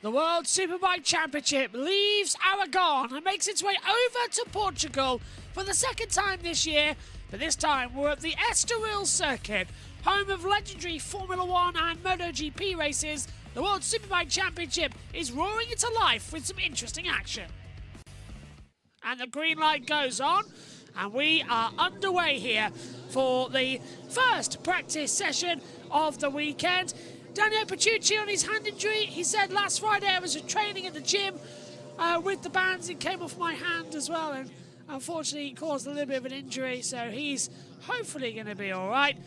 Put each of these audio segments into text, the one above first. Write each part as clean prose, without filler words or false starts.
The World Superbike Championship leaves Aragon and makes its way over to Portugal for the second time this year, but this time we're at the Estoril circuit, home of legendary Formula 1 and MotoGP races. The World Superbike Championship is roaring into life with some interesting action. And the green light goes on, and we are underway here for the first practice session of the weekend. Daniel Petrucci on his hand injury. He said last Friday I was training at the gym with the bands. It came off my hand as well, and unfortunately it caused a little bit of an injury, so he's hopefully going to be all right.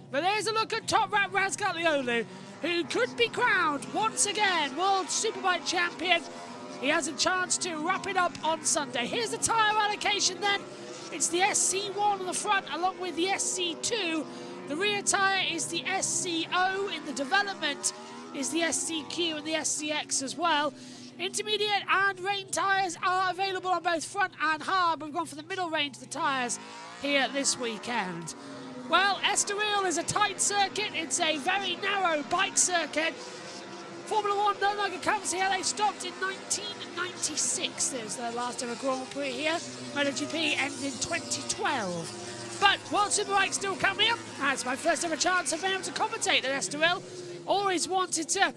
But there's a look at Top Rat Razgatlioglu, who could be crowned once again World Superbike Champion. He has a chance to wrap it up on Sunday. Here's the tyre allocation then. It's the SC1 on the front along with the SC2. The rear tyre is the SCO. In the development is the SCQ and the SCX as well. Intermediate and rain tyres are available on both front and hard, but we've gone for the middle range of the tyres here this weekend. Well, Estoril is a tight circuit. It's a very narrow bike circuit. Formula 1 no longer comes here. They stopped in 1996. There's their last ever Grand Prix here. MotoGP ended in 2012. But World Superbike's still coming up. That's my first ever chance of being able to commentate at Estoril. Always wanted to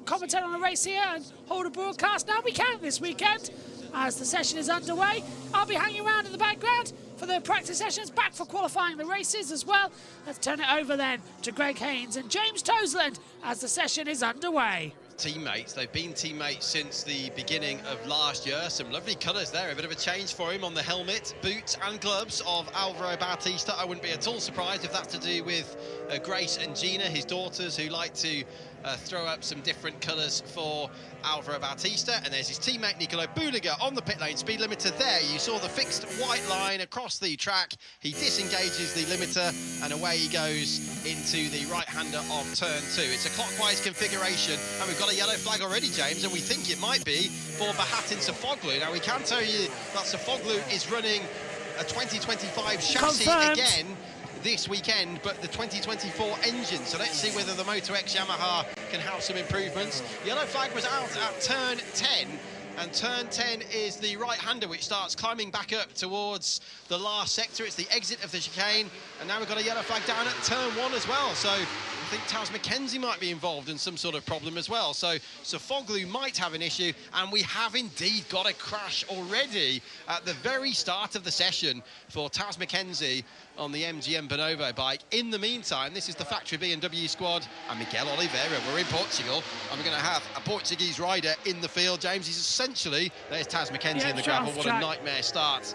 commentate on a race here and hold a broadcast. Now we can this weekend as the session is underway. I'll be hanging around in the background for the practice sessions, back for qualifying the races as well. Let's turn it over then to Greg Haynes and James Toseland as the session is underway. Teammates, they've been teammates since the beginning of last year. Some lovely colours there, a bit of a change for him on the helmet, boots and gloves of Alvaro Bautista. I wouldn't be at all surprised if that's to do with Grace and Gina, his daughters, who like to throw up some different colours for Alvaro Bautista. And there's his teammate Nicolo Bulega on the pit lane speed limiter there. You saw the fixed white line across the track. He disengages the limiter and away he goes into the right-hander of turn 2. It's a clockwise configuration, and we've got a yellow flag already, James, and we think it might be for Bahattin Sofoglu. Now, we can tell you that Sofoglu is running a 2025 chassis again this weekend, but the 2024 engine. So let's see whether the Moto X Yamaha can have some improvements. Yellow flag was out at turn 10, and turn 10 is the right-hander, which starts climbing back up towards the last sector. It's the exit of the chicane, and now we've got a yellow flag down at turn 1 as well. So I think Taz McKenzie might be involved in some sort of problem as well. So Sofoglu might have an issue, and we have indeed got a crash already at the very start of the session for Taz McKenzie on the MGM Bonovo bike. In the meantime, this is the factory BMW squad and Miguel Oliveira. We're in Portugal, and we're going to have a Portuguese rider in the field. James, he's essentially, there's Taz McKenzie in the gravel. What a nightmare start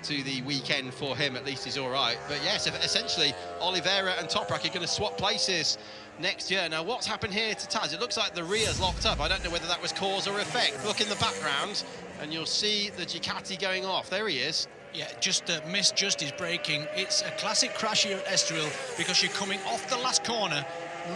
to the weekend for him. At least he's all right. But yes, essentially, Oliveira and Toprak are going to swap places next year. Now, what's happened here to Taz? It looks like the rear's locked up. I don't know whether that was cause or effect. Look in the background, and you'll see the Ducati going off. There he is. Yeah, just misjudged his braking. It's a classic crash here at Estoril because you're coming off the last corner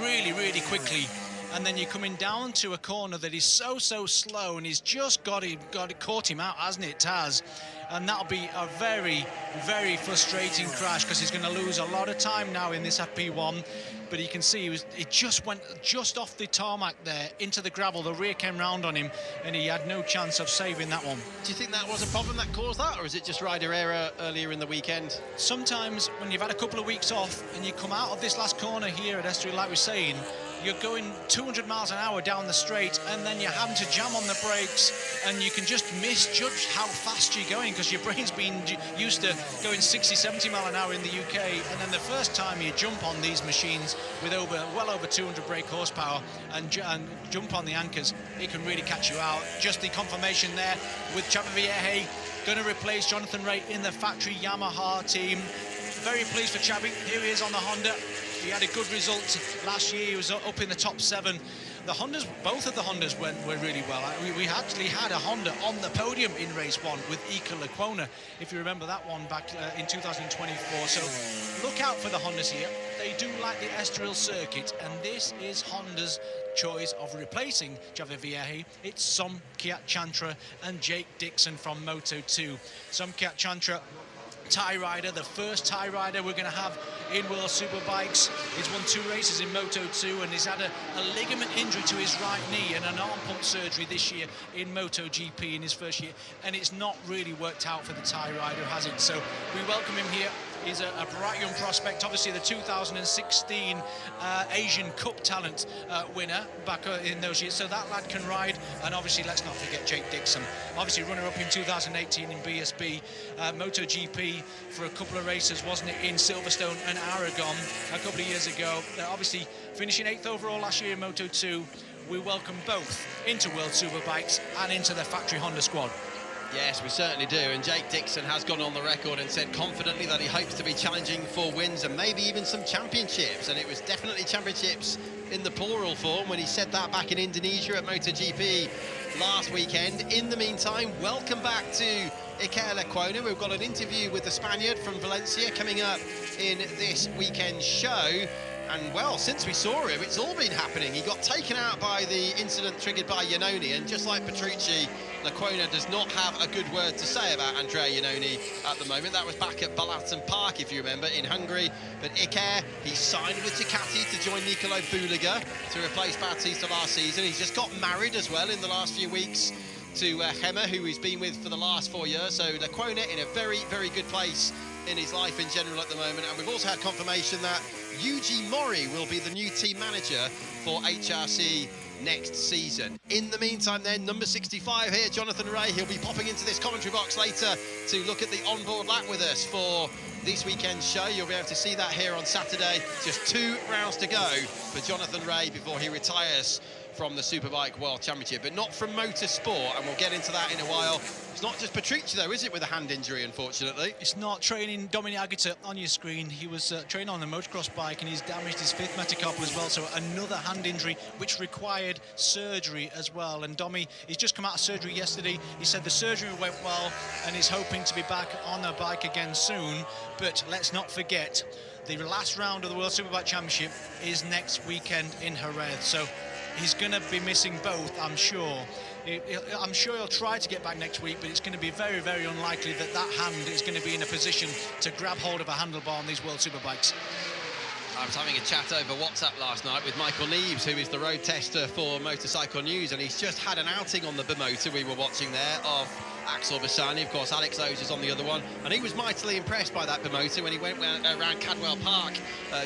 really, really quickly, and then you're coming down to a corner that is so slow, and he's just got it caught him out, hasn't it, Taz? And that'll be a very, very frustrating crash because he's going to lose a lot of time now in this FP1. But you can see it just went just off the tarmac there into the gravel. The rear came round on him, and he had no chance of saving that one. Do you think that was a problem that caused that, or is it just rider error earlier in the weekend? Sometimes when you've had a couple of weeks off and you come out of this last corner here at Estoril, like we're saying, you're going 200 miles an hour down the straight, and then you're having to jam on the brakes, and you can just misjudge how fast you're going because your brain's been used to going 60, 70 mile an hour in the UK, and then the first time you jump on these machines with well over 200 brake horsepower and jump on the anchors, it can really catch you out. Just the confirmation there with Xavi going to replace Jonathan Ray in the factory Yamaha team. Very pleased for Xavi. Here he is on the Honda. He had a good result last year. He was up in the top 7. The Hondas, both of the Hondas went really well. We actually had a Honda on the podium in race 1 with Iker Lecuona, if you remember that one back in 2024. So look out for the Hondas here. They do like the Estoril circuit, and this is Honda's choice of replacing Xavi Vierge. It's Som Kiyat-Chantra and Jake Dixon from Moto2. Som Kiyat-Chantra, Thai rider, the first Thai rider we're going to have in World Superbikes. He's won 2 races in Moto2, and he's had a ligament injury to his right knee and an arm pump surgery this year in MotoGP in his first year, and it's not really worked out for the Thai rider, has it? So we welcome him here. He's a bright young prospect, obviously the 2016 Asian Cup talent winner back in those years, so that lad can ride. And obviously let's not forget Jake Dixon, obviously runner-up in 2018 in BSB, MotoGP for a couple of races, wasn't it, in Silverstone and Aragon a couple of years ago. Obviously finishing 8th overall last year in Moto2. We welcome both into World Superbikes and into the factory Honda squad. Yes, we certainly do, and Jake Dixon has gone on the record and said confidently that he hopes to be challenging for wins and maybe even some championships, and it was definitely championships in the plural form when he said that back in Indonesia at MotoGP last weekend. In the meantime, welcome back to Iker Lecuona. We've got an interview with the Spaniard from Valencia coming up in this weekend's show. And, well, since we saw him, it's all been happening. He got taken out by the incident triggered by Iannone, and just like Petrucci, Lecuona does not have a good word to say about Andrea Iannone at the moment. That was back at Balaton Park, if you remember, in Hungary. But Iker, he signed with Ducati to join Nicolo Bulega to replace Bautista last season. He's just got married as well in the last few weeks to Gemma, who he's been with for the last 4 years. So Lecuona in a very, very good place in his life in general at the moment. And we've also had confirmation that Yuji Mori will be the new team manager for HRC next season. In the meantime then, number 65 here, Jonathan Ray, he'll be popping into this commentary box later to look at the onboard lap with us for this weekend's show. You'll be able to see that here on Saturday. Just 2 rounds to go for Jonathan Ray before he retires from the Superbike World Championship, but not from motorsport, and we'll get into that in a while. It's not just Petrucci though, is it, with a hand injury, unfortunately? It's not. Training Dominic Agata on your screen, he was training on a motocross bike and he's damaged his 5th metacarpal as well, so another hand injury which required surgery as well. And Domi, he's just come out of surgery yesterday. He said the surgery went well and he's hoping to be back on a bike again soon. But let's not forget, the last round of the World Superbike Championship is next weekend in Jerez, so he's going to be missing both, I'm sure. I'm sure he'll try to get back next week, but it's going to be very, very unlikely that that hand is going to be in a position to grab hold of a handlebar on these World Superbikes. I was having a chat over WhatsApp last night with Michael Neves, who is the road tester for Motorcycle News, and he's just had an outing on the Bimotor we were watching there of Axel Bassani. Of course, Alex Lowe's is on the other one, and he was mightily impressed by that Bimotor when he went around Cadwell Park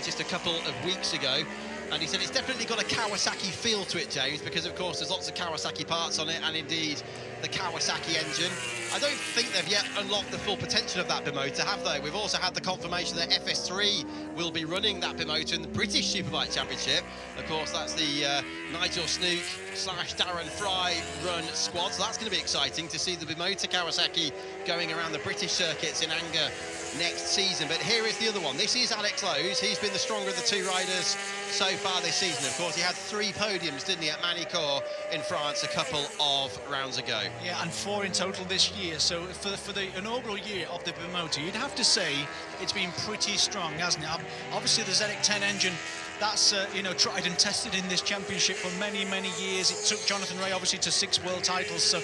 just a couple of weeks ago. And he said it's definitely got a Kawasaki feel to it, James, because, of course, there's lots of Kawasaki parts on it, and indeed the Kawasaki engine. I don't think they've yet unlocked the full potential of that Bimotor, have they? We've also had the confirmation that FS3 will be running that Bimotor in the British Superbike Championship. Of course, that's the Nigel Snook / Darren Fry run squad, so that's going to be exciting to see the Bimotor Kawasaki going around the British circuits in anger next season. But here is the other one. This is Alex Lowe's. He's been the stronger of the 2 riders so far this season. Of course, he had 3 podiums, didn't he, at Manicourt in France a couple of rounds ago. Yeah, and 4 in total this year. So for the inaugural year of the Bimotor, you'd have to say it's been pretty strong, hasn't it? Obviously, the ZX-10 engine, that's you know, tried and tested in this championship for many, many years. It took Jonathan Ray obviously to 6 world titles, so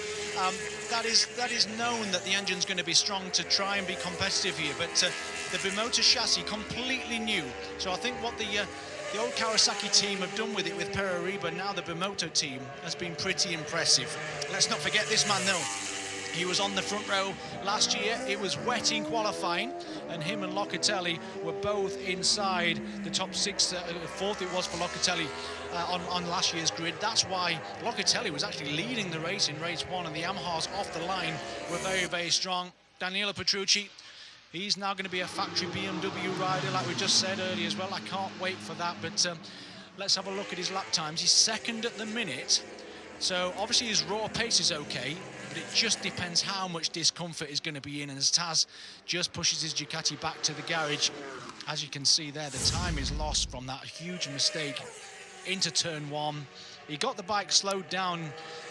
that is known that the engine's going to be strong to try and be competitive here. But the Bimotor chassis completely new, so I think what the old Kawasaki team have done with it with Perariba, now the Bimotor team, has been pretty impressive. Let's not forget this man though. He was on the front row last year. It was wet in qualifying, and him and Locatelli were both inside the top 6. 4th it was for Locatelli on last year's grid. That's why Locatelli was actually leading the race in race 1, and the Yamahas off the line were very, very strong. Danilo Petrucci, he's now going to be a factory BMW rider, like we just said earlier as well. I can't wait for that, but let's have a look at his lap times. He's 2nd at the minute, so obviously his raw pace is okay, but it just depends how much discomfort is going to be in, and as Taz just pushes his Ducati back to the garage, as you can see there, the time is lost from that huge mistake into turn 1. He got the bike slowed down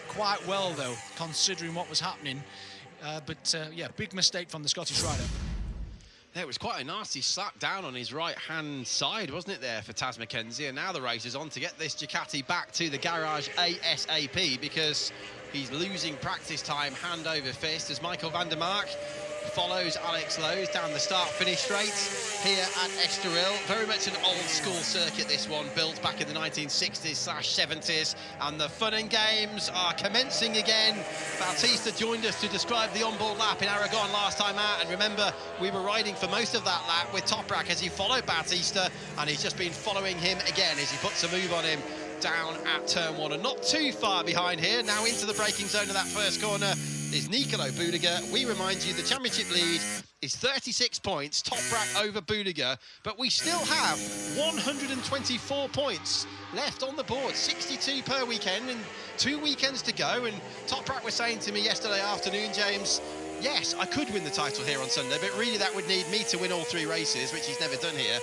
quite well though, considering what was happening, but yeah, big mistake from the Scottish rider. Yeah, it was quite a nasty slap down on his right-hand side, wasn't it, there for Taz McKenzie? And now the race is on to get this Ducati back to the garage ASAP, because He's losing practice time hand over fist as Michael van der Mark follows Alex Lowe's down the start-finish straight here at Estoril. Very much an old-school circuit, this one, built back in the 1960s/70s, and the fun and games are commencing again. Bautista joined us to describe the onboard lap in Aragon last time out, and remember, we were riding for most of that lap with Toprak as he followed Bautista, and he's just been following him again as he puts a move on him down at turn 1, and not too far behind here. Now into the braking zone of that first corner is Nicolo Budiger. We remind you the championship lead is 36 points, Toprak over Budiger, but we still have 124 points left on the board, 62 per weekend and 2 weekends to go. And Toprak was saying to me yesterday afternoon, James, yes, I could win the title here on Sunday, but really that would need me to win all 3 races, which he's never done here,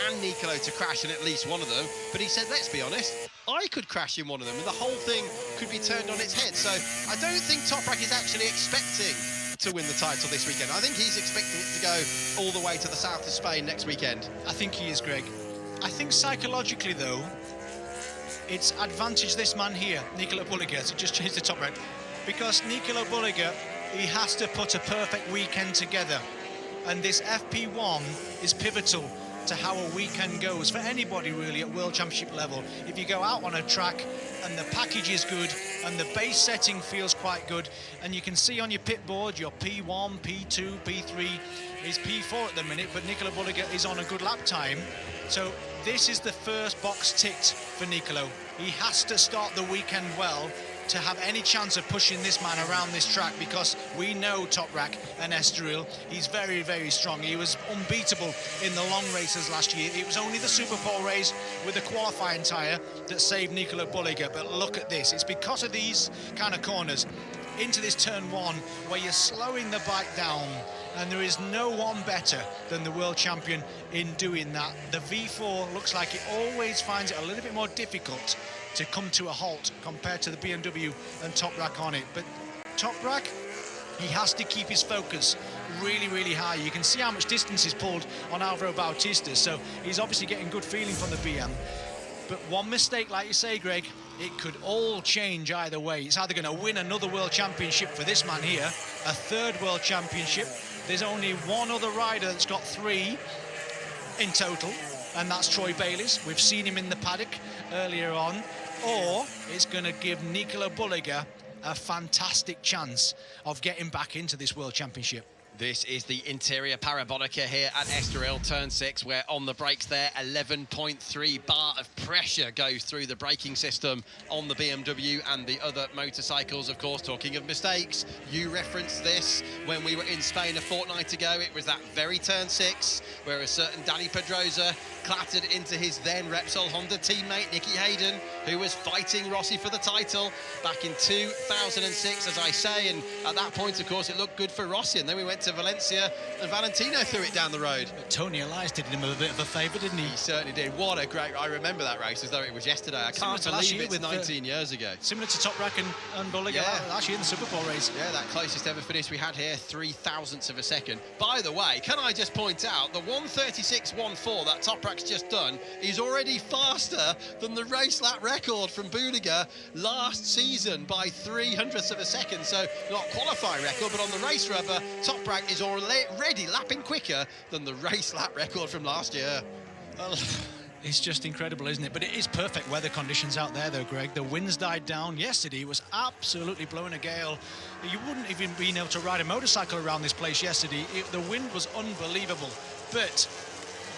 and Nicolo to crash in at least one of them. But he said, let's be honest, I could crash in one of them and the whole thing could be turned on its head. So I don't think Toprak is actually expecting to win the title this weekend. I think he's expecting it to go all the way to the south of Spain next weekend. I think he is, Greg. I think psychologically, though, it's advantage this man here, Nicolo Budiger, to just change the Toprak, because Nicolo Budiger, he has to put a perfect weekend together, and this FP1 is pivotal to how a weekend goes for anybody really at World Championship level. If you go out on a track and the package is good and the base setting feels quite good, and you can see on your pit board your P1, P2, P3 is P4 at the minute, but Nicolo Budiger is on a good lap time. So this is the first box ticked for Nicolo. He has to start the weekend well to have any chance of pushing this man around this track, because we know Toprak and Estoril, he's very, very strong. He was unbeatable in the long races last year. It was only the Superpole race with the qualifying tyre that saved Nicolo Budiger. But look at this, it's because of these kind of corners into this turn 1 where you're slowing the bike down, and there is no one better than the world champion in doing that. The V4 looks like it always finds it a little bit more difficult to come to a halt compared to the BMW and Toprak on it. But Toprak, he has to keep his focus really, really high. You can see how much distance he's pulled on Alvaro Bautista, so he's obviously getting good feeling from the BM. But one mistake, like you say, Greg, it could all change either way. It's either going to win another world championship for this man here, a 3rd world championship. There's only one other rider that's got 3 in total, and that's Troy Bayliss. We've seen him in the paddock earlier on. Or it's going to give Nicolo Budiger a fantastic chance of getting back into this World Championship. This is the interior parabolica here at Estoril, turn 6, where on the brakes there, 11.3 bar of pressure goes through the braking system on the BMW and the other motorcycles. Of course, talking of mistakes, you referenced this when we were in Spain a fortnight ago. It was that very turn 6 where a certain Danny Pedrosa clattered into his then Repsol Honda teammate Nicky Hayden, who was fighting Rossi for the title back in 2006, as I say. And at that point, of course, it looked good for Rossi, and then we went to Valencia and Valentino threw it down the road. But Tony Elias did him a bit of a favour, didn't he? He certainly did. What a great... I remember that race as though it was yesterday. I can't believe it's 19 years ago. Similar to Toprak and Budiger, yeah. Last year in the Superpole race. Yeah, that closest ever finish we had here, 0.003 of a second. By the way, can I just point out, the 1:36.14 that Toprak's just done is already faster than the race lap record from Budiger last season by 0.03 of a second. So not qualifying record, but on the race rubber, Toprak is already lapping quicker than the race lap record from last year. It's just incredible, isn't it? But it is perfect weather conditions out there, though, Greg. The winds died down yesterday. It was absolutely blowing a gale. You wouldn't even been able to ride a motorcycle around this place yesterday. The wind was unbelievable. But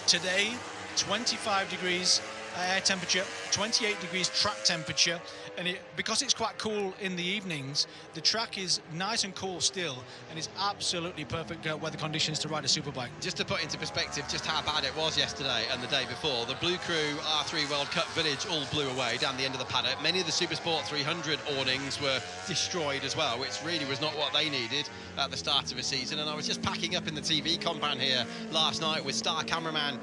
today, 25 degrees air temperature, 28 degrees track temperature, and because it's quite cool in the evenings, the track is nice and cool still, and it's absolutely perfect weather conditions to ride a superbike. Just to put into perspective just how bad it was yesterday and the day before, the Blue Crew R3 World Cup Village all blew away down the end of the paddock. Many of the Supersport 300 awnings were destroyed as well, which really was not what they needed at the start of a season. And I was just packing up in the TV compound here last night with star cameraman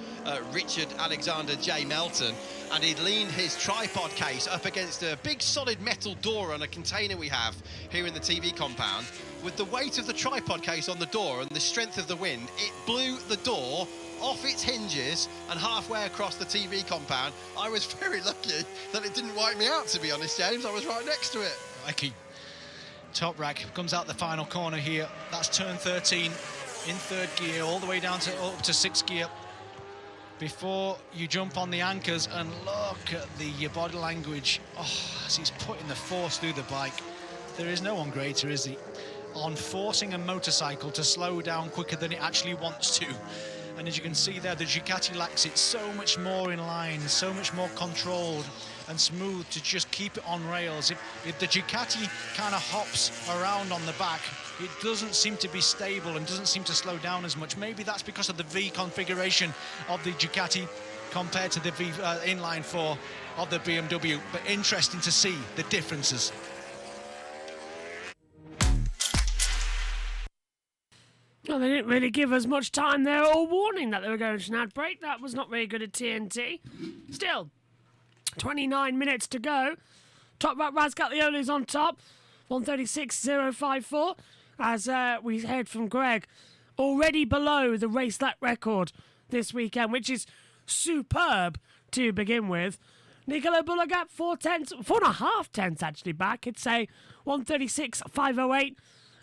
Richard Alexander J. Melton, and he'd leaned his tripod case up against a big solid metal door on a container we have here in the TV compound. With the weight of the tripod case on the door and the strength of the wind, it blew the door off its hinges and halfway across the TV compound. I was very lucky that it didn't wipe me out, to be honest, James. I was right next to it. Crikey. Toprak comes out the final corner here. That's turn 13 in third gear, all the way down to up to sixth gear. Before you jump on the anchors, and look at the body language. Oh, as he's putting the force through the bike. There is no one greater, is he, on forcing a motorcycle to slow down quicker than it actually wants to. And as you can see there, the Ducati lacks it so much more in line, so much more controlled and smooth to just keep it on rails. If the Ducati kind of hops around on the back, it doesn't seem to be stable and doesn't seem to slow down as much. Maybe that's because of the V configuration of the Ducati compared to the V inline 4 of the BMW, but interesting to see the differences. Well, they didn't really give us much time there or warning that they were going to an ad break. That was not very good at TNT. Still, 29 minutes to go. Toprak Razgatlioli's on top, 136.054. As we heard from Greg, already below the race lap record this weekend, which is superb to begin with. Nicolo Bullogat, 4.5 tenths actually back. It's a 136.508.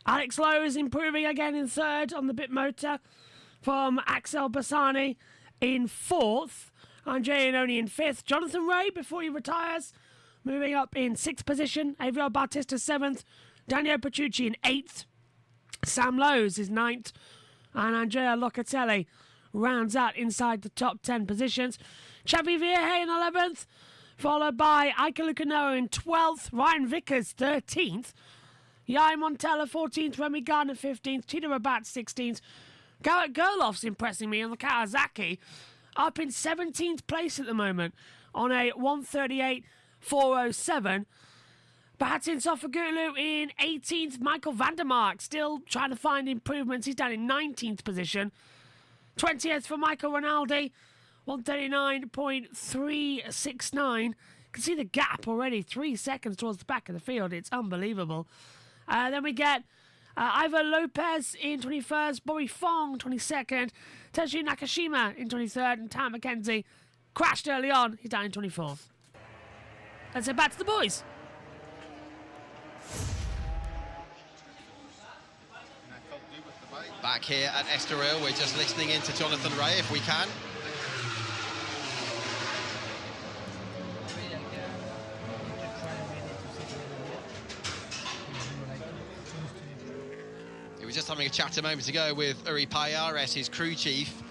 Alex Lowe is improving again in third on the bit motor from Axel Bassani in fourth. Andrea Iannone in fifth. Jonathan Rea, before he retires, moving up in sixth position. Avio Bautista seventh. Daniel Petrucci in eighth. Sam Lowes is ninth. And Andrea Locatelli rounds out inside the top 10 positions. Xavi Vierge in 11th, followed by Ike Lucanoa in 12th. Ryan Vickers 13th. Yai Montella 14th, Remy Gardner 15th, Tito Rabat 16th. Garrett Gerloff's impressing me on the Kawasaki, up in 17th place at the moment on a 138.407. Bahatin Sofagulu in 18th, Michael Vandermark still trying to find improvements. He's down in 19th position. 20th for Michael Rinaldi, 139.369. You can see the gap already, 3 seconds towards the back of the field. It's unbelievable. Then we get Ivo Lopez in 21st, Bobby Fong 22nd, Tetsuya Nakashima in 23rd, and Tam McKenzie crashed early on. He's down in 24th. Let's head back to the boys. Back here at Estoril, we're just listening in to Jonathan Rea if we can. He was just having a chat a moment ago with Uri Payares, his crew chief,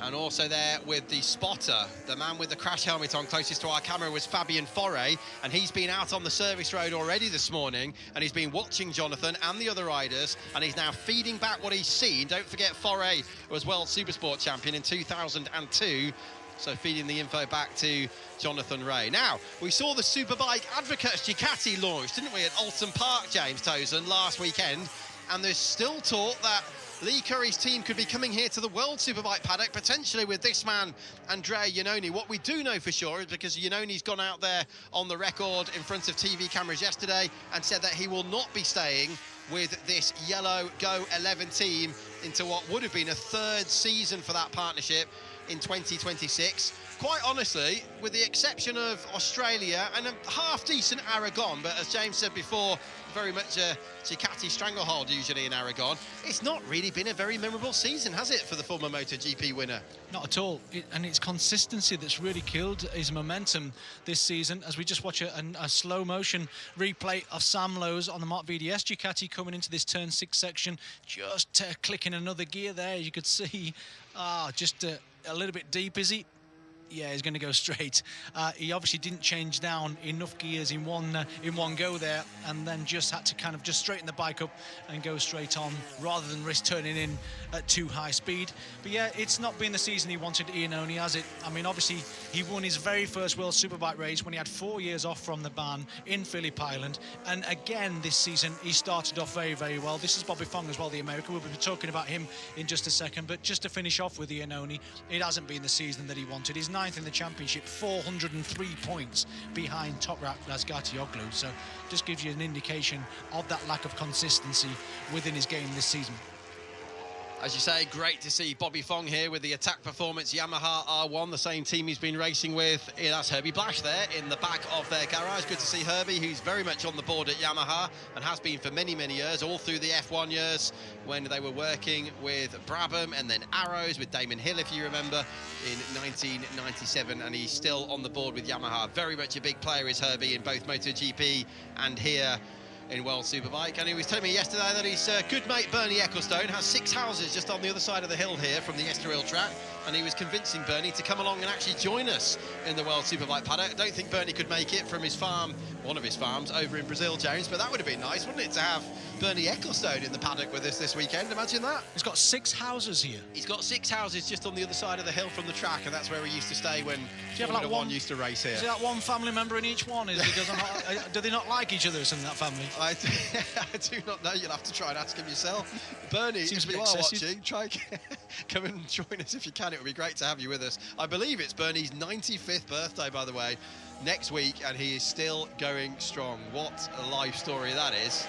and also there with the spotter, the man with the crash helmet on closest to our camera was Fabien Foray, and he's been out on the service road already this morning, and he's been watching Jonathan and the other riders, and he's now feeding back what he's seen. Don't forget Foray was World Supersport champion in 2002, so feeding the info back to Jonathan Rea. Now, we saw the Superbike Advocates Ducati launch, didn't we, at Alton Park, James Tozen, last weekend, and there's still talk that Lee Curry's team could be coming here to the World Superbike paddock, potentially with this man, Andrea Iannone. What we do know for sure is because Iannone's gone out there on the record in front of TV cameras yesterday and said that he will not be staying with this yellow Go 11 team into what would have been a third season for that partnership in 2026. Quite honestly, with the exception of Australia and a half-decent Aragon, but as James said before, very much a Ducati stranglehold usually in Aragon, it's not really been a very memorable season, has it, for the former MotoGP winner? Not at all, and it's consistency that's really killed his momentum this season, as we just watch a slow-motion replay of Sam Lowes on the Mark VDS Ducati coming into this turn 6 section, just clicking another gear there, you could see, just a little bit deep, is he? Yeah, he's going to go straight. He obviously didn't change down enough gears in one go there, and then just had to kind of just straighten the bike up and go straight on rather than risk turning in at too high speed. But yeah, it's not been the season he wanted, Iannone, has it? I mean, obviously he won his very first World Superbike race when he had 4 years off from the ban in Phillip Island, and again this season he started off very, very well. This is Bobby Fong as well, the American. We'll be talking about him in just a second, but just to finish off with Iannone, it hasn't been the season that he wanted. He's 9th in the championship, 403 points behind Toprak Razgatlioglu, so just gives you an indication of that lack of consistency within his game this season. As you say, great to see Bobby Fong here with the Attack Performance Yamaha R1, the same team he's been racing with. Yeah, that's Herbie Blash there in the back of their garage. Good to see Herbie, who's very much on the board at Yamaha and has been for many, many years, all through the F1 years when they were working with Brabham and then Arrows with Damon Hill, if you remember, in 1997, and he's still on the board with Yamaha. Very much a big player is Herbie in both MotoGP and here in World Superbike. And he was telling me yesterday that his good mate Bernie Ecclestone has 6 houses just on the other side of the hill here from the Estoril track, and he was convincing Bernie to come along and actually join us in the World Superbike paddock. I don't think Bernie could make it from his farm, one of his farms over in Brazil, James, but that would have been nice, wouldn't it, to have Bernie Ecclestone in the paddock with us this weekend? Imagine that. He's got 6 houses here. He's got 6 houses just on the other side of the hill from the track, and that's where he used to stay when Formula One used to race here. Is there that one family member in each one? Is he doesn't, do they not like each other in that family? I do not know. You'll have to try and ask him yourself. Bernie, Seems if you are watching, try come and join us if you can. It would be great to have you with us. I believe it's Bernie's 95th birthday, by the way, next week, and he is still going strong. What a life story that is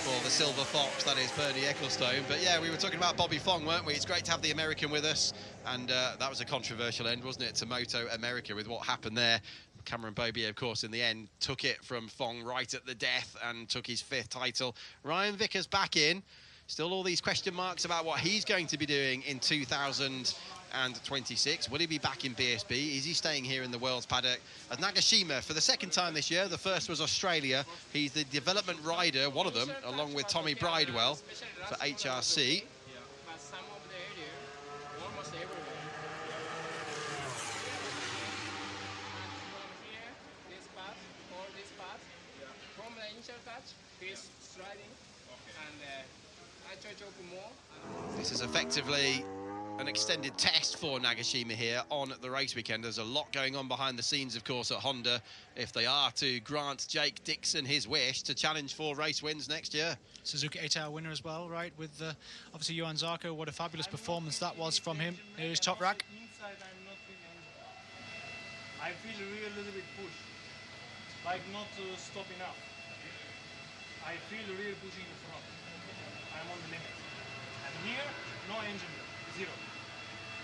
for the Silver Fox, that is Bernie Ecclestone. But yeah, we were talking about Bobby Fong, weren't we? It's great to have the American with us, and that was a controversial end, wasn't it, to Moto America with what happened there. Cameron Bobier, of course, in the end, took it from Fong right at the death and took his 5th title. Ryan Vickers back in. Still all these question marks about what he's going to be doing in 2026. Will he be back in BSB? Is he staying here in the World's paddock? As Nagashima, for the 2nd time this year, the first was Australia. He's the development rider, one of them, along with Tommy Bridewell for HRC. This is effectively an extended test for Nagashima here on the race weekend. There's a lot going on behind the scenes, of course, at Honda, if they are to grant Jake Dixon his wish to challenge for race wins next year. Suzuki 8-hour winner as well, right, with obviously Johan Zarco. What a fabulous performance that was from him. Here's Top Rack. I feel really a little bit pushed, like not stopping up. I feel really pushing in front. I'm on the limit. And here, no engine, 0.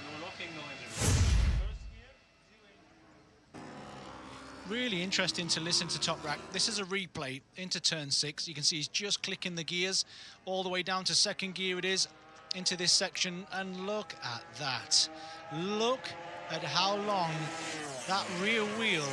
No locking, no engine. First gear, 0 engine. Really interesting to listen to Top Rack. This is a replay into turn 6. You can see he's just clicking the gears all the way down to 2nd gear it is into this section, and look at that. Look at how long that rear wheel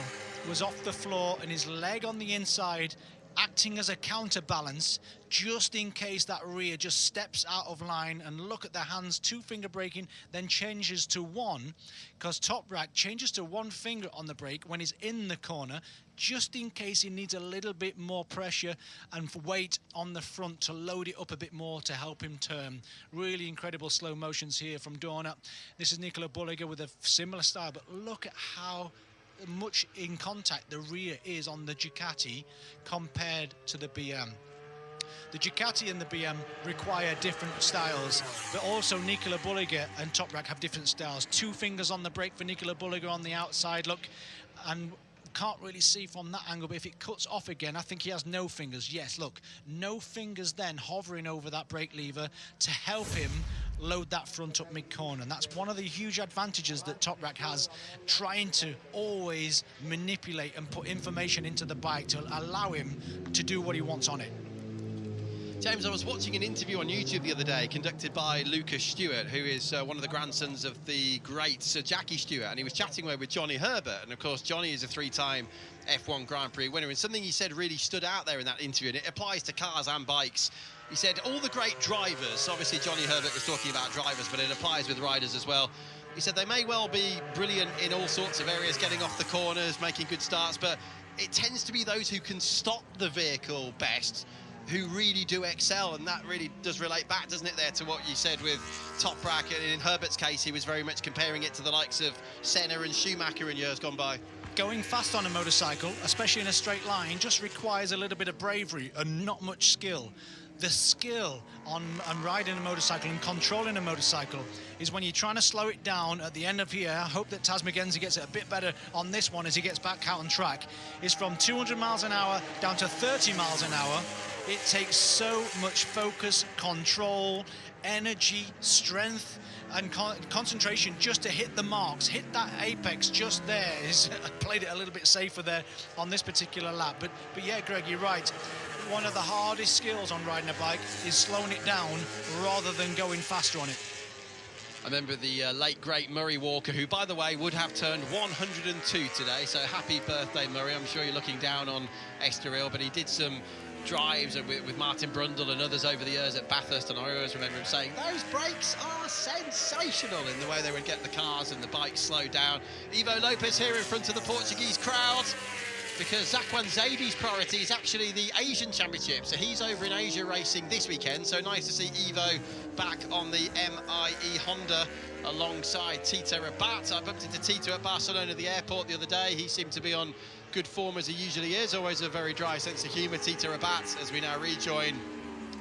was off the floor and his leg on the inside acting as a counterbalance just in case that rear just steps out of line. And look at the hands, 2-finger braking, then changes to 1, because Top Rack changes to 1 finger on the brake when he's in the corner, just in case he needs a little bit more pressure and weight on the front to load it up a bit more to help him turn. Really incredible slow motions here from Dorna. This is Nicola Bulliger with a similar style, but look at how much in contact the rear is on the Ducati compared to the BM. The Ducati and the BM require different styles, but also Nicola Bulliger and Top Rack have different styles. 2 fingers on the brake for Nicola Bulliger on the outside, look, and can't really see from that angle, but if it cuts off again, I think he has no fingers. Yes, look, no fingers then hovering over that brake lever to help him load that front up mid-corner. And that's one of the huge advantages that Top Rack has, trying to always manipulate and put information into the bike to allow him to do what he wants on it. James, I was watching an interview on YouTube the other day conducted by Lucas Stewart, who is one of the grandsons of the great Sir Jackie Stewart, and he was chatting with Johnny Herbert. And of course, Johnny is a 3-time F1 Grand Prix winner, and something he said really stood out there in that interview, and it applies to cars and bikes. He said all the great drivers, obviously Johnny Herbert was talking about drivers, but it applies with riders as well. He said they may well be brilliant in all sorts of areas, getting off the corners, making good starts, but it tends to be those who can stop the vehicle best who really do excel, and that really does relate back, doesn't it, there to what you said with Top Rack. And in Herbert's case, he was very much comparing it to the likes of Senna and Schumacher in years gone by. Going fast on a motorcycle, especially in a straight line, just requires a little bit of bravery and not much skill. The skill on riding a motorcycle and controlling a motorcycle is when you're trying to slow it down at the end of here. I hope that Taz McKenzie gets it a bit better on this one as he gets back out on track. Is from 200 miles an hour down to 30 miles an hour. It takes so much focus, control, energy, strength, and concentration just to hit the marks, hit that apex just there. I played it a little bit safer there on this particular lap. But yeah, Greg, you're right. One of the hardest skills on riding a bike is slowing it down rather than going faster on it. I remember the late, great Murray Walker, who, by the way, would have turned 102 today. So happy birthday, Murray. I'm sure you're looking down on Estoril, but he did some drives with Martin Brundle and others over the years at Bathurst, and I always remember him saying those brakes are sensational in the way they would get the cars and the bikes slowed down. Ivo Lopez here in front of the Portuguese crowd, because Zakwan Zady's priority is actually the Asian Championship, so he's over in Asia racing this weekend. So nice to see Ivo back on the MIE Honda alongside Tito Rabat. I bumped into Tito at Barcelona, the airport, the other day. He seemed to be on good form as he usually is. Always a very dry sense of humour, Tito Rabat, as we now rejoin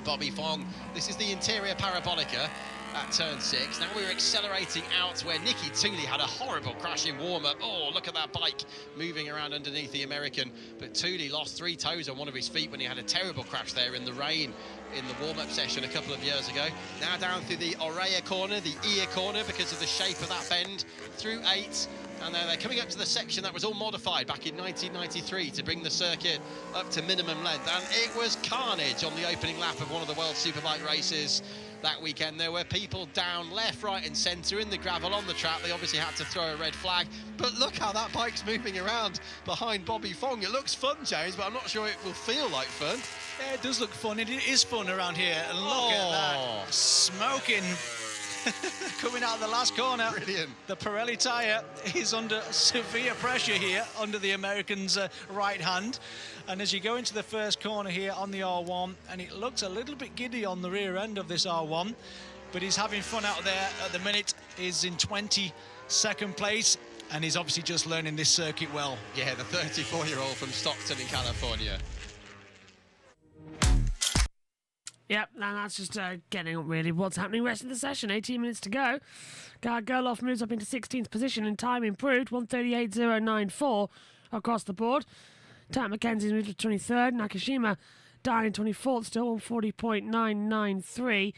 Bobby Fong. This is the interior parabolica at turn 6. Now we're accelerating out where Nicky Tooley had a horrible crash in warm-up. Oh, look at that bike moving around underneath the American. But Tooley lost 3 toes on one of his feet when he had a terrible crash there in the rain in the warm-up session a couple of years ago. Now down through the Oreia corner, the Ia corner, because of the shape of that bend, through 8. And they're coming up to the section that was all modified back in 1993 to bring the circuit up to minimum length. And it was carnage on the opening lap of one of the World Superbike races that weekend. There were people down left, right and centre in the gravel on the track. They obviously had to throw a red flag. But look how that bike's moving around behind Bobby Fong. It looks fun, James, but I'm not sure it will feel like fun. Yeah, it does look fun. It is fun around here. And look at that. Smoking. Coming out of the last corner. Brilliant. The Pirelli tyre is under severe pressure here under the American's right hand. And as you go into the first corner here on the R1, and it looks a little bit giddy on the rear end of this R1, but he's having fun out there at the minute. He's in 22nd place, and he's obviously just learning this circuit well. Yeah, the 34-year-old from Stockton in California. Yep, and that's just getting up really what's happening rest of the session. 18 minutes to go. Gerloff moves up into 16th position and time improved, 1:38.094 across the board. Tam McKenzie's moved to 23rd. Nakashima down in 24th, still 1:40.993.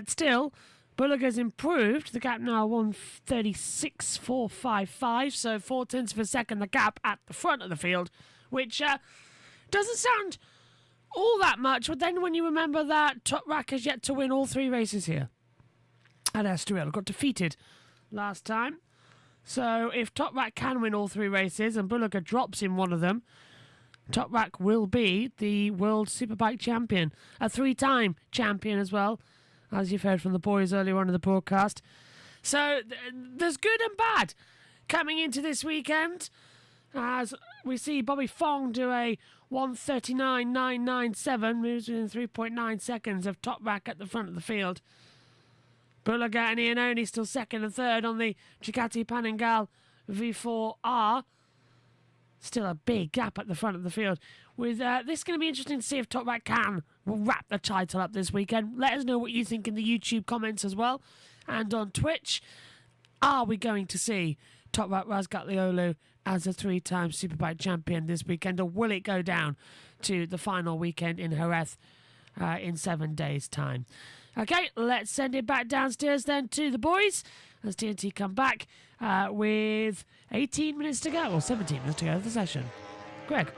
Still, Bulliger's improved. The gap now 1:36.455, so 0.4 of a second the gap at the front of the field, which doesn't sound all that much, but then when you remember that Toprak has yet to win all 3 races here at Estoril, got defeated last time. So if Toprak can win all 3 races and Bulliger drops in one of them, Toprak will be the World Superbike champion, a 3-time champion as well, as you've heard from the boys earlier on in the broadcast. So there's good and bad coming into this weekend, as we see Bobby Fong do a 1:39.997, moves within 3.9 seconds of Toprak at the front of the field. Bulliger and Iannone still second and third on the Ducati Panigale V4R. Still a big gap at the front of the field. With this going to be interesting to see if Toprak can wrap the title up this weekend. Let us know what you think in the YouTube comments as well. And on Twitch, are we going to see Toprak Razgatlioglu as a 3-time Superbike champion this weekend, or will it go down to the final weekend in Jerez in 7 days' time? Okay, let's send it back downstairs then to the boys as TNT come back with 18 minutes to go, or 17 minutes to go of the session. Greg.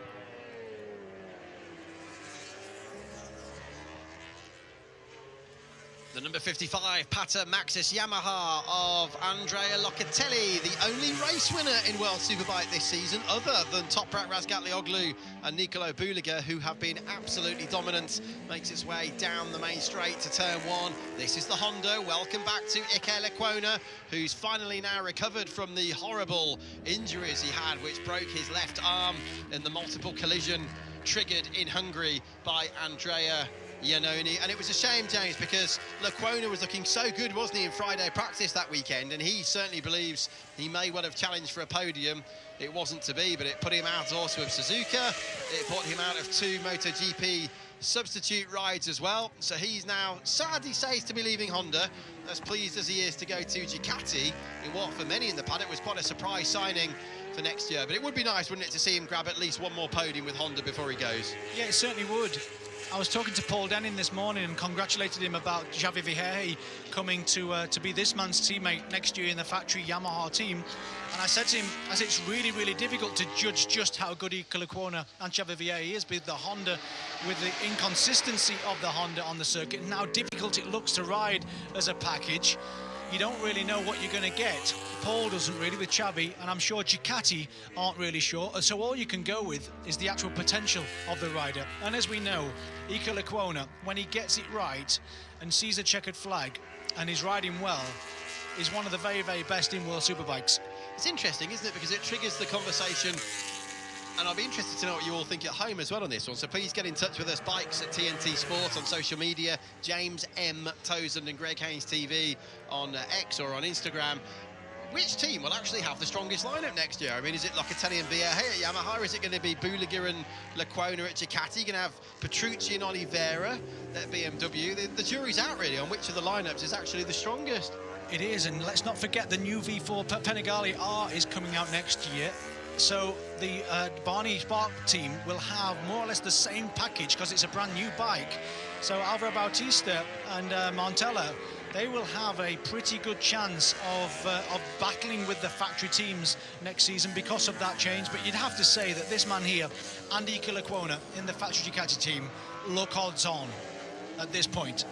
The number 55 Pata Maxis Yamaha of Andrea Locatelli, the only race winner in World Superbike this season, other than Toprak Razgatlioglu and Nicolo Bulliger, who have been absolutely dominant, makes its way down the main straight to turn 1. This is the Honda. Welcome back to Ike Lecuona, who's finally now recovered from the horrible injuries he had, which broke his left arm in the multiple collision triggered in Hungary by Andrea Iannone. And it was a shame, James, because Lecuona was looking so good, wasn't he, in Friday practice that weekend, and he certainly believes he may well have challenged for a podium. It wasn't to be, but it put him out also of Suzuka. It put him out of 2 MotoGP substitute rides as well. So he's now, sadly says, to be leaving Honda, as pleased as he is to go to Ducati in what for many in the paddock was quite a surprise signing for next year. But it would be nice, wouldn't it, to see him grab at least one more podium with Honda before he goes. Yeah, it certainly would. I was talking to Paul Denning this morning and congratulated him about Xavi Vierge coming to be this man's teammate next year in the factory Yamaha team. And I said to him, it's really, really difficult to judge just how good Iker Lecuona and Xavi Vierge is with the Honda, with the inconsistency of the Honda on the circuit, and how difficult it looks to ride as a package. You don't really know what you're going to get. Paul doesn't really with Xavi, and I'm sure Ducati aren't really sure. And so all you can go with is the actual potential of the rider. And as we know, Iker Lecuona, when he gets it right and sees a checkered flag and is riding well, is one of the very, very best in World Superbikes. It's interesting, isn't it? Because it triggers the conversation. And I'll be interested to know what you all think at home as well on this one. So please get in touch with us, Bikes at TNT Sports on social media, James M. Tozand and Greg Haynes TV on X or on Instagram. Which team will actually have the strongest lineup next year? I mean, is it Locatelli and Vierge at Yamaha? Is it going to be Buliger and Lecuona at Ducati? You're going to have Petrucci and Oliveira at BMW. The jury's out really on which of the lineups is actually the strongest. It is, and let's not forget the new V4 Panigale R is coming out next year. So the Barney Spark team will have more or less the same package because it's a brand new bike. So Alvaro Bautista and Montella, they will have a pretty good chance of battling with the factory teams next season because of that change. But you'd have to say that this man here, Andy Iker Lecuona, in the factory Ducati team, look odds on at this point.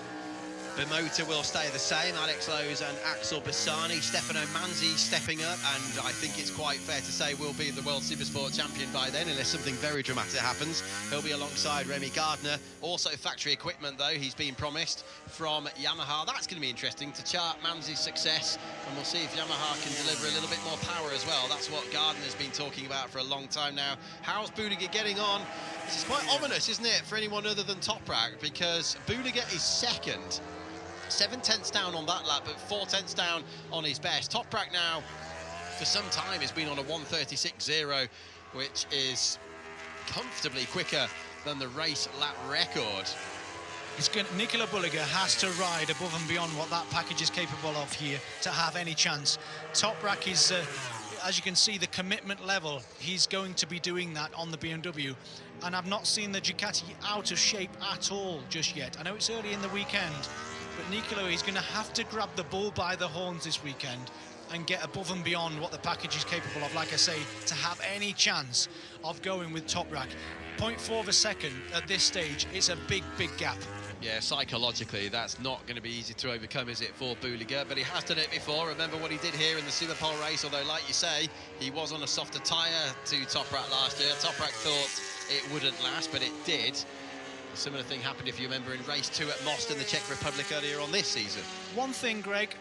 The motor will stay the same. Alex Lowe's and Axel Bassani. Stefano Manzi stepping up, and I think it's quite fair to say will be the World Supersport champion by then, unless something very dramatic happens. He'll be alongside Remy Gardner. Also factory equipment, though, he's been promised from Yamaha. That's going to be interesting to chart Manzi's success, and we'll see if Yamaha can deliver a little bit more power as well. That's what Gardner's been talking about for a long time now. How's Buliger getting on? This is quite ominous, isn't it, for anyone other than Toprak, because Buliger is second. 7/10 down on that lap, but 4/10 down on his best. Toprak now, for some time, has been on a 1:36.0, which is comfortably quicker than the race lap record. Nicola Buliger has to ride above and beyond what that package is capable of here to have any chance. Toprak is, as you can see, the commitment level. He's going to be doing that on the BMW. And I've not seen the Ducati out of shape at all just yet. I know it's early in the weekend, but Nicola is going to have to grab the bull by the horns this weekend and get above and beyond what the package is capable of, like I say, to have any chance of going with Toprak. 0.4 of a second at this stage, it's a big, big gap. Yeah, psychologically, that's not going to be easy to overcome, is it, for Buliger? But he has done it before. Remember what he did here in the Superpole race, although, like you say, he was on a softer tyre to Toprak last year. Toprak thought it wouldn't last, but it did. A similar thing happened, if you remember, in race 2 at Most in the Czech Republic earlier on this season. One thing, Greg,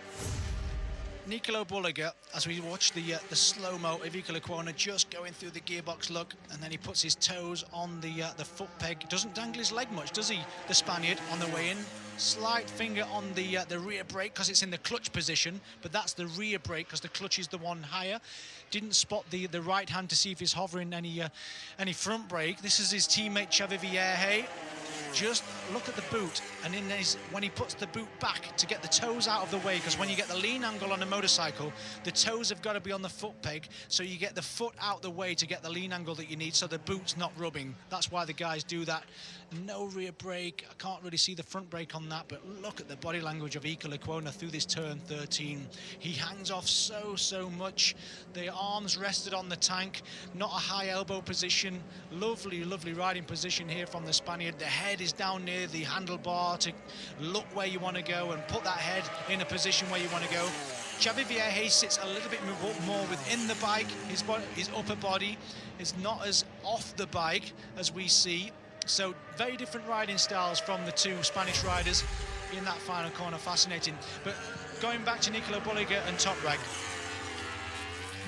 Nicola Buliger, as we watch the slow-mo of Iker Lecuona just going through the gearbox look, and then he puts his toes on the foot peg. Doesn't dangle his leg much, does he, the Spaniard, on the way in? Slight finger on the rear brake because it's in the clutch position, but that's the rear brake because the clutch is the one higher. Didn't spot the right hand to see if he's hovering any front brake. This is his teammate Xavi Vierge. Just look at the boot, and when he puts the boot back to get the toes out of the way, because when you get the lean angle on a motorcycle, the toes have got to be on the foot peg, so you get the foot out the way to get the lean angle that you need, so the boot's not rubbing. That's why the guys do that. No rear brake. I can't really see the front brake on that, but look at the body language of Iker Lecuona through this turn 13. He hangs off so much. The arms rested on the tank, not a high elbow position. Lovely riding position here from the Spaniard. The head is down near the handlebar to look where you want to go and put that head in a position where you want to go. Xavi Vierge sits a little bit more within the bike. His upper body is not as off the bike as we see. So very different riding styles from the two Spanish riders in that final corner. Fascinating. But going back to Nicola Buliger and Toprak,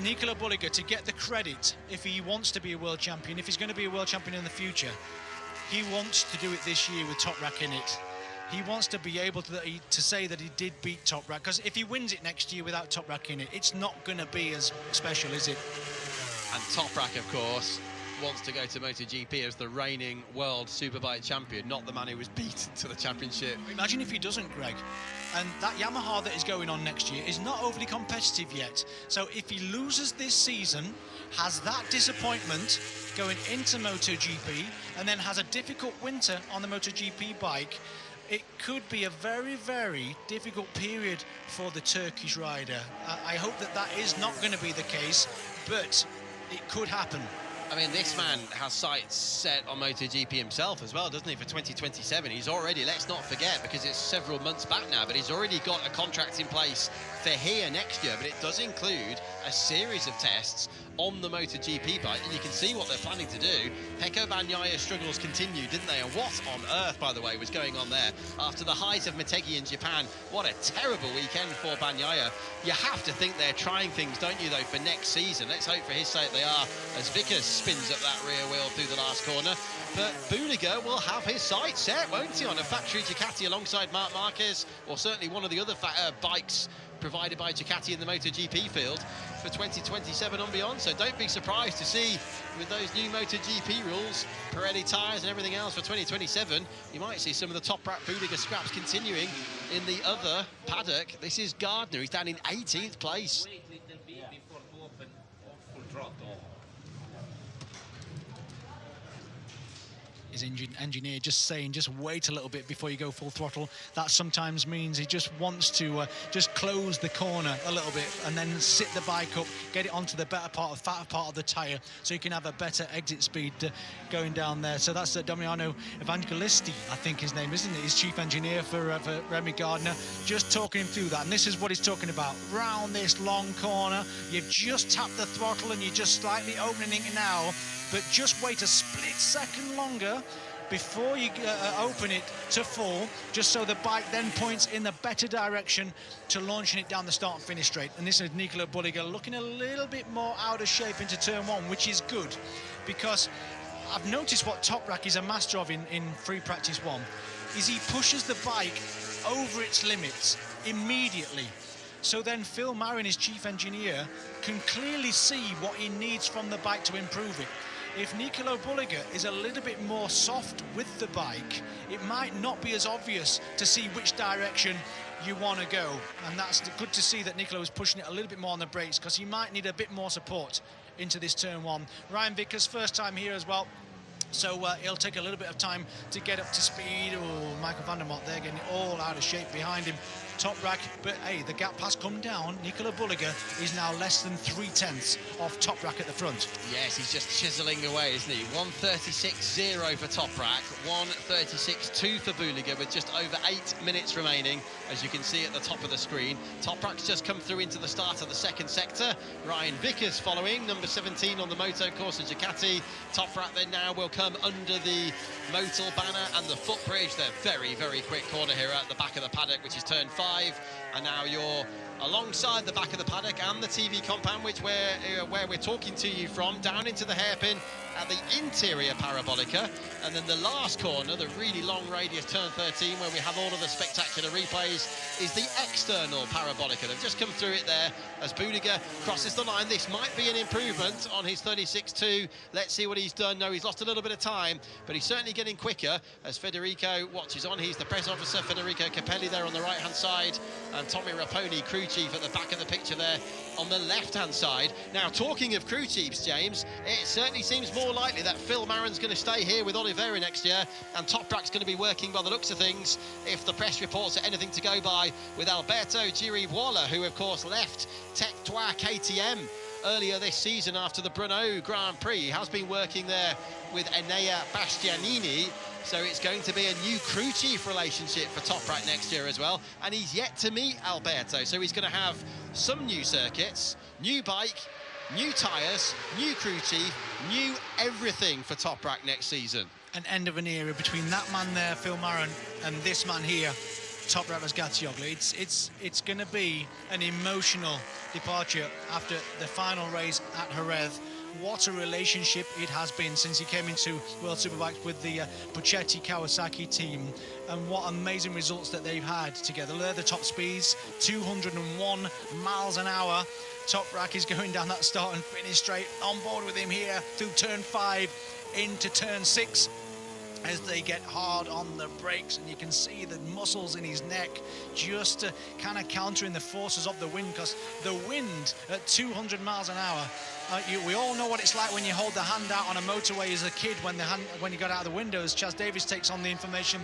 Nicola Buliger, to get the credit, if he wants to be a world champion, if he's going to be a world champion in the future, he wants to do it this year with Toprak in it. He wants to be able to say that he did beat Toprak, because if he wins it next year without Toprak in it, it's not going to be as special, is it? And Toprak, of course, wants to go to MotoGP as the reigning world Superbike champion, not the man who was beaten to the championship. Imagine if he doesn't, Greg. And that Yamaha that is going on next year is not overly competitive yet. So if he loses this season, has that disappointment going into MotoGP, and then has a difficult winter on the MotoGP bike, it could be a very, very difficult period for the Turkish rider. I hope that that is not going to be the case, but it could happen. I mean, this man has sights set on MotoGP himself as well, doesn't he, for 2027? He's already, let's not forget, because it's several months back now, but he's already got a contract in place for here next year, but it does include a series of tests on the MotoGP bike, and you can see what they're planning to do. Pecco Bagnaya's struggles continued, didn't they? And what on earth, by the way, was going on there? After the height of Motegi in Japan, what a terrible weekend for Bagnaia. You have to think they're trying things, don't you, though, for next season? Let's hope for his sake they are, as Vickers spins up that rear wheel through the last corner. But Buliger will have his sights set, won't he, on a factory Ducati alongside Marc Marquez, or certainly one of the other bikes provided by Ducati in the MotoGP field for 2027 and beyond. So don't be surprised to see, with those new MotoGP rules, Pirelli tyres and everything else for 2027, you might see some of the top rack Buliger scraps continuing in the other paddock. This is Gardner, he's down in 18th place. His engineer just saying, just wait a little bit before you go full throttle. That sometimes means he just wants to just close the corner a little bit and then sit the bike up, get it onto the better part, fatter part of the tyre, so you can have a better exit speed going down there. So that's Damiano Evangelisti, I think his name, isn't it? His chief engineer for Remy Gardner, just talking him through that. And this is what he's talking about. Round this long corner, you've just tapped the throttle and you're just slightly opening it now, but just wait a split second longer before you open it to full, just so the bike then points in the better direction to launching it down the start and finish straight. And this is Nicola Buliger looking a little bit more out of shape into turn one, which is good, because I've noticed what Toprak is a master of in free practice one, is he pushes the bike over its limits immediately. So then Phil Marin, his chief engineer, can clearly see what he needs from the bike to improve it. If Nicolo Buliger is a little bit more soft with the bike, it might not be as obvious to see which direction you want to go. And that's good to see that Nicolo is pushing it a little bit more on the brakes, because he might need a bit more support into this turn one. Ryan Vickers, first time here as well. So it'll take a little bit of time to get up to speed. Oh, Michael van der Mott there getting it all out of shape behind him. Top rack, but hey, the gap has come down. Nicola Buliger is now less than 3/10 off Top Rack at the front. Yes, he's just chiseling away, isn't he? 1:36.0 for Top Rack, 1:36.2 for Buliger, with just over 8 minutes remaining, as you can see at the top of the screen. Top Rack's just come through into the start of the second sector. Ryan Vickers following, number 17 on the Moto Corsa Ducati. Top Rack then now will come under the Motul banner and the footbridge. They're very, very quick corner here at the back of the paddock, which is turn 5. And now you're alongside the back of the paddock and the TV compound, which where we're talking to you from, down into the hairpin at the interior parabolica. And then the last corner, the really long radius turn 13, where we have all of the spectacular replays, is the external parabolica. They've just come through it there as Buliger crosses the line. This might be an improvement on his 36.2. Let's see what he's done. No, he's lost a little bit of time, but he's certainly getting quicker as Federico watches on. He's the press officer, Federico Capelli there on the right-hand side, and Tommy Raponi, crew chief, at the back of the picture there on the left-hand side. Now, talking of crew chiefs, James, it certainly seems more likely that Phil Marin's going to stay here with Oliveira next year, and Toprak's going to be working by the looks of things, if the press reports are anything to go by, with Alberto Girivola, who of course left Tech Trois KTM earlier this season after the Brno Grand Prix. He has been working there with Enea Bastianini, so it's going to be a new crew chief relationship for Toprak next year as well, and he's yet to meet Alberto, so he's going to have some new circuits, new bike, new tyres, new crew chief, new everything for Toprak next season. An end of an era between that man there, Phil Marin, and this man here, Toprak Razgatlioglu. It's going to be an emotional departure after the final race at Jerez what a relationship it has been since he came into World Superbikes with the Puccetti Kawasaki team, and what amazing results that they've had together. They're the top speeds, 201 miles an hour. Toprak is going down that start and finish straight, on board with him here through turn 5 into turn 6 as they get hard on the brakes, and you can see the muscles in his neck just kind of countering the forces of the wind, because the wind at 200 miles an hour, we all know what it's like when you hold the hand out on a motorway as a kid when you got out of the windows. Chaz Davies takes on the information.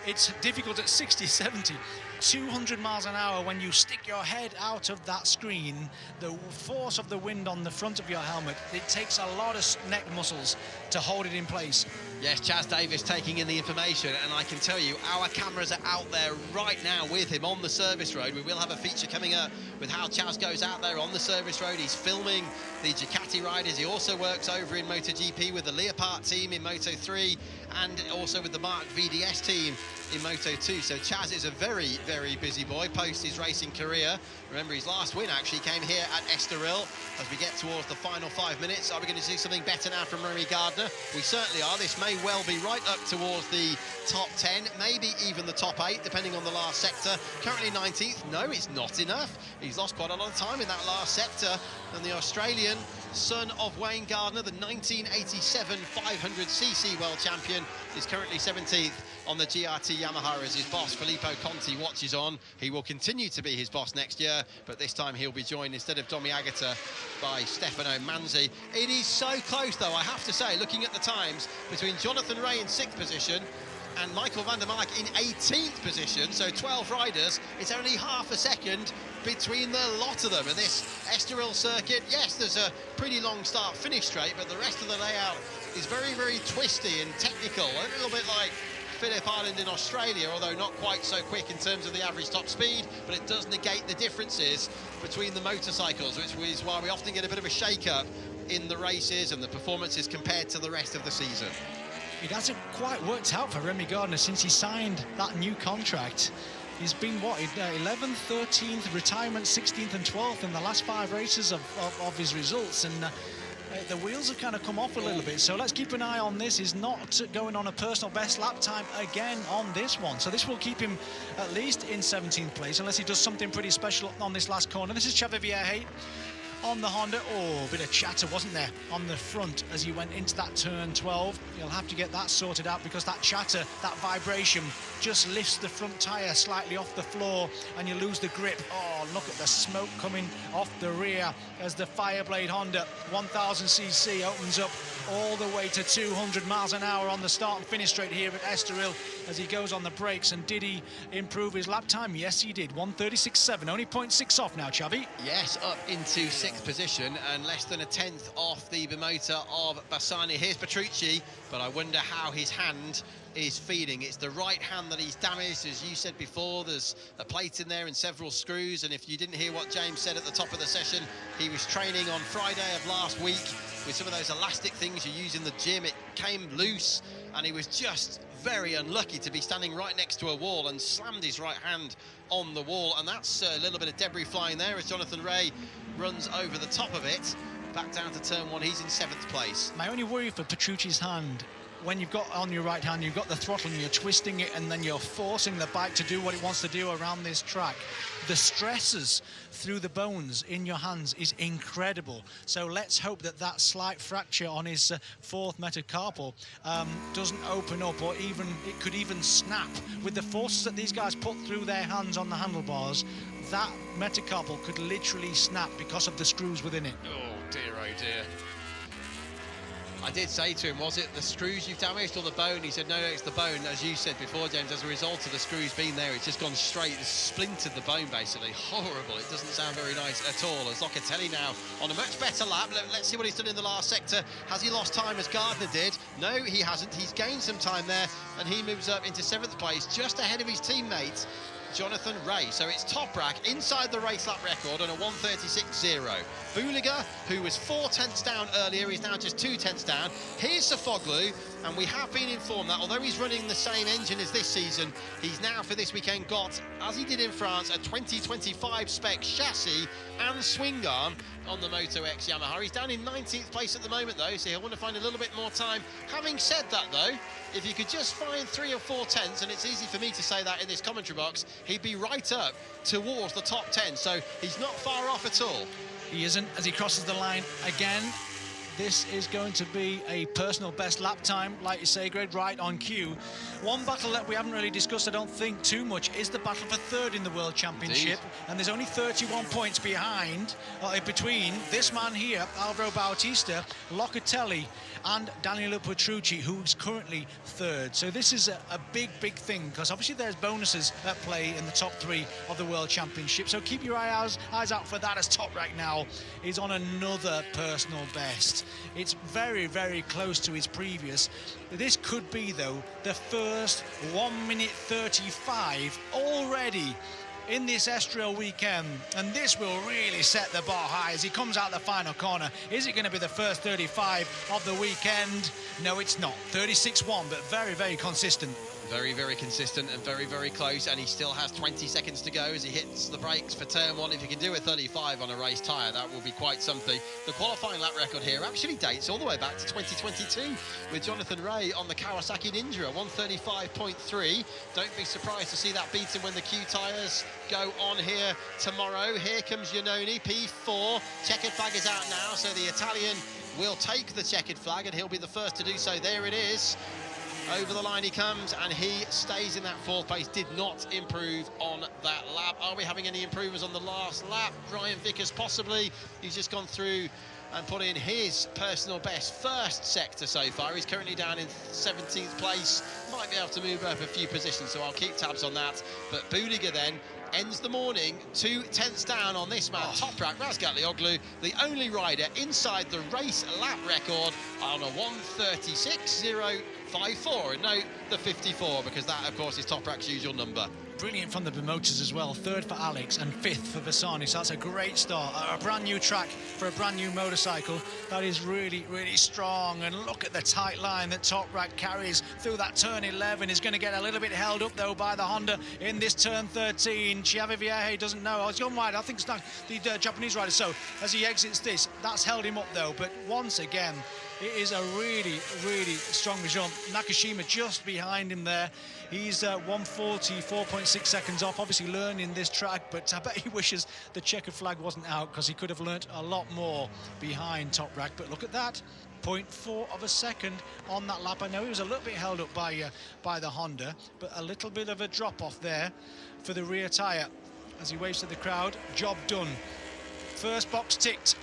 It's difficult at 60, 70, 200 miles an hour. When you stick your head out of that screen, the force of the wind on the front of your helmet, it takes a lot of neck muscles to hold it in place. Yes, Chaz Davies taking in the information, and I can tell you our cameras are out there right now with him on the service road. We will have a feature coming up with how Chaz goes out there on the service road. He's filming the Ducati riders. He also works over in MotoGP with the Leopard team in Moto3, and also with the Mark VDS team in Moto2. So Chaz is a very, very busy boy post his racing career. Remember, his last win actually came here at Estoril. As we get towards the final 5 minutes, are we going to see something better now from Remy Gardner? We certainly are. This may well be right up towards the top 10, maybe even the top 8, depending on the last sector. Currently 19th. No, it's not enough. He's lost quite a lot of time in that last sector. And the Australian, son of Wayne Gardner, the 1987 500cc world champion, is currently 17th on the GRT Yamaha as his boss, Filippo Conti, watches on. He will continue to be his boss next year, but this time he'll be joined, instead of Domi Agata, by Stefano Manzi. It is so close, though, I have to say, looking at the times, between Jonathan Rea in 6th position and Michael van der Mark in 18th position, so 12 riders. It's only half a second between the lot of them. And this Estoril circuit, yes, there's a pretty long start-finish straight, but the rest of the layout is very, very twisty and technical, a little bit like Phillip Island in Australia, although not quite so quick in terms of the average top speed, but it does negate the differences between the motorcycles, which is why we often get a bit of a shake-up in the races and the performances compared to the rest of the season. It hasn't quite worked out for Remy Gardner since he signed that new contract. He's been, what, 11th, 13th, retirement, 16th and 12th in the last 5 races of his results, and the wheels have kind of come off a little bit. So let's keep an eye on this. He's not going on a personal best lap time again on this one, so this will keep him at least in 17th place, unless he does something pretty special on this last corner. This is Xavier Vierge on the Honda. Oh, a bit of chatter, wasn't there, on the front as he went into that turn 12. He'll have to get that sorted out, because that chatter, that vibration, just lifts the front tyre slightly off the floor and you lose the grip. Oh, look at the smoke coming off the rear as the Fireblade Honda 1000cc opens up all the way to 200 miles an hour on the start and finish straight here at Estoril as he goes on the brakes. And did he improve his lap time? Yes, he did. 1:36.7, only 0.6 off now, Xavi. Yes, up into 6th position and less than a 10th off the Bimota of Bassani. Here's Petrucci, but I wonder how his hand is feeling. It's the right hand that he's damaged, as you said before. There's a plate in there and several screws, and if you didn't hear what James said at the top of the session, he was training on Friday of last week with some of those elastic things you use in the gym. It came loose and he was just very unlucky to be standing right next to a wall and slammed his right hand on the wall, and that's a little bit of debris flying there as Jonathan Rea runs over the top of it. Back down to turn 1, he's in 7th place. My only worry for Petrucci's hand, when you've got on your right hand, you've got the throttle and you're twisting it and then you're forcing the bike to do what it wants to do around this track, the stresses through the bones in your hands is incredible. So let's hope that that slight fracture on his 4th metacarpal doesn't open up, or even it could even snap. With the forces that these guys put through their hands on the handlebars, that metacarpal could literally snap because of the screws within it. Oh dear. I did say to him, was it the screws you've damaged or the bone? He said, no, it's the bone. As you said before, James, as a result of the screws being there, it's just gone straight, it's splintered the bone, basically. Horrible. It doesn't sound very nice at all. As Locatelli now on a much better lap. Let's see what he's done in the last sector. Has he lost time as Gardner did? No, he hasn't. He's gained some time there, and he moves up into 7th place, just ahead of his teammate, Jonathan Rea. So it's Toprak inside the race lap record on a 1:36.0. Buliga, who was 4 tenths down earlier, is now just 2 tenths down. Here's Sofoglu, And we have been informed that although he's running the same engine as this season, he's now for this weekend got, as he did in France, a 2025 spec chassis and swing arm on the Moto X Yamaha. He's down in 19th place at the moment though, so he'll want to find a little bit more time. Having said that though, if you could just find 3 or 4 tenths, and it's easy for me to say that in this commentary box, he'd be right up towards the top 10, so he's not far off at all. He isn't, as he crosses the line again. This is going to be a personal best lap time, like you say, Greg, right on cue. One battle that we haven't really discussed, I don't think, too much, is the battle for third in the World Championship. Indeed. And there's only 31 points behind, between this man here, Alvaro Bautista, Locatelli, and Daniele Petrucci, who's currently third. So this is a big, big thing, because obviously there's bonuses at play in the top 3 of the World Championship. So keep your eyes out for that, as Toprak now is on another personal best. It's very, very close to his previous. This could be, though, the first 1 minute 35 already in this Estoril weekend, and this will really set the bar high as he comes out the final corner. Is it going to be the first 35 of the weekend? No, it's not. 36.1, but very, very consistent. Very, very consistent and very, very close, and he still has 20 seconds to go as he hits the brakes for turn 1. If he can do a 35 on a race tyre, that will be quite something. The qualifying lap record here actually dates all the way back to 2022 with Jonathan Ray on the Kawasaki Ninja, 135.3. Don't be surprised to see that beaten when the Q tyres go on here tomorrow. Here comes Iannone, P4. Checkered flag is out now, so the Italian will take the checkered flag, and he'll be the first to do so. There it is. Over the line he comes, and he stays in that 4th place. Did not improve on that lap. Are we having any improvements on the last lap? Ryan Vickers possibly. He's just gone through and put in his personal best first sector so far. He's currently down in 17th place. Might be able to move up a few positions, so I'll keep tabs on that. But Budiga then ends the morning 2 tenths down on this man, Toprak Razgatlioglu, the only rider inside the race lap record on a 1:36.054. And note the 54, because that, of course, is Toprak's usual number. Brilliant from the Bimotors as well. 3rd for Alex and 5th for Bassani. So that's a great start. A brand new track for a brand new motorcycle. That is really, really strong. And look at the tight line that Toprak carries through that turn 11. He's going to get a little bit held up, though, by the Honda in this turn 13. Chiave Vieje doesn't know. Oh, he's gone wide. I think it's not the Japanese rider. So as he exits this, that's held him up, though. But once again, it is a really, really strong jump. Nakashima just behind him there. He's 144.6 seconds off, obviously learning this track, but I bet he wishes the checkered flag wasn't out, because he could have learnt a lot more behind Toprak. But look at that, 0.4 of a second on that lap. I know he was a little bit held up by the Honda, but a little bit of a drop-off there for the rear tyre. As he waves to the crowd, job done. First box ticked.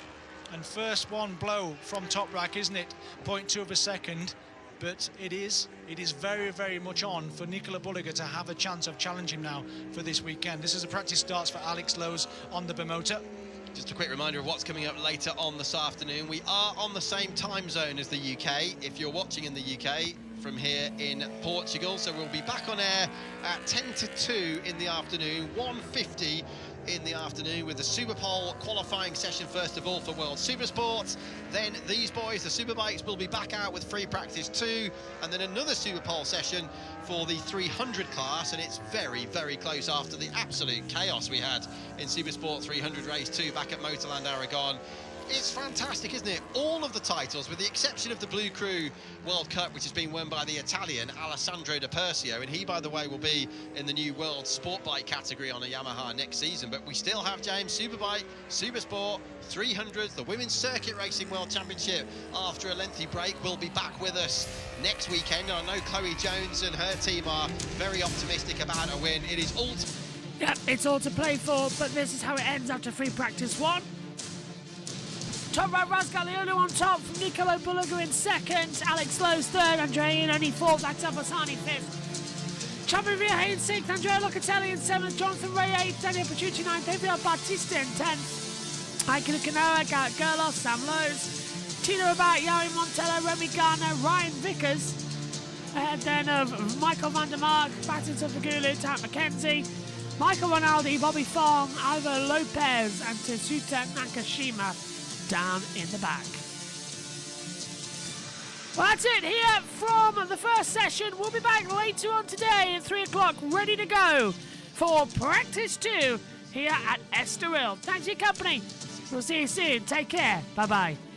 And first one blow from Toprak, isn't it? 0.2 of a second. But it is very, very much on for Nicola Bulliger to have a chance of challenging now for this weekend. This is a practice starts for Alex Lowe's on the Bimotor. Just a quick reminder of what's coming up later on this afternoon. We are on the same time zone as the UK, if you're watching in the UK from here in Portugal. So we'll be back on air at 10 to 2 in the afternoon, 1:50 in the afternoon, with the Superpole qualifying session first of all for World Supersports. Then these boys, the Superbikes, will be back out with free practice 2, and then another Superpole session for the 300 class. And it's very, very close after the absolute chaos we had in Supersport 300 race 2 back at Motorland Aragon. It's fantastic, isn't it? All of the titles, with the exception of the Blue Crew World Cup, which has been won by the Italian Alessandro Di Persio, and he, by the way, will be in the new World Sport Bike category on a Yamaha next season. But we still have, James, Superbike, Supersport, 300s, the Women's Circuit Racing World Championship, after a lengthy break, will be back with us next weekend. I know Chloe Jones and her team are very optimistic about a win. It is all... Yep, it's all to play for, but this is how it ends after free practice 1. Toprak Razgatlioglu on top, from Nicolo Bulliger in 2nd, Alex Lowe's 3rd, Andrea Iannone 4th, Axel Bassani 5th. Chiave Vieje in 6th, Andrea Locatelli in 7th, Jonathan Ray 8th, Daniele Petrucci 9th, Alvaro Bautista in 10th, Heike Kanoa, Garrett Gerloff, Sam Lowe's, Tino Rabat, Yari Montello, Remy Garner, Ryan Vickers, then Michael van der Mark, Baton Fagulu, Tam McKenzie, Michael Rinaldi, Bobby Fong, Ivo Lopez, and Tetsuta Nakashima down in the back. Well, that's it here from the first session. We'll be back later on today at 3 o'clock, ready to go for practice 2 here at Estoril. Thanks for your company. We'll see you soon. Take care. Bye-bye.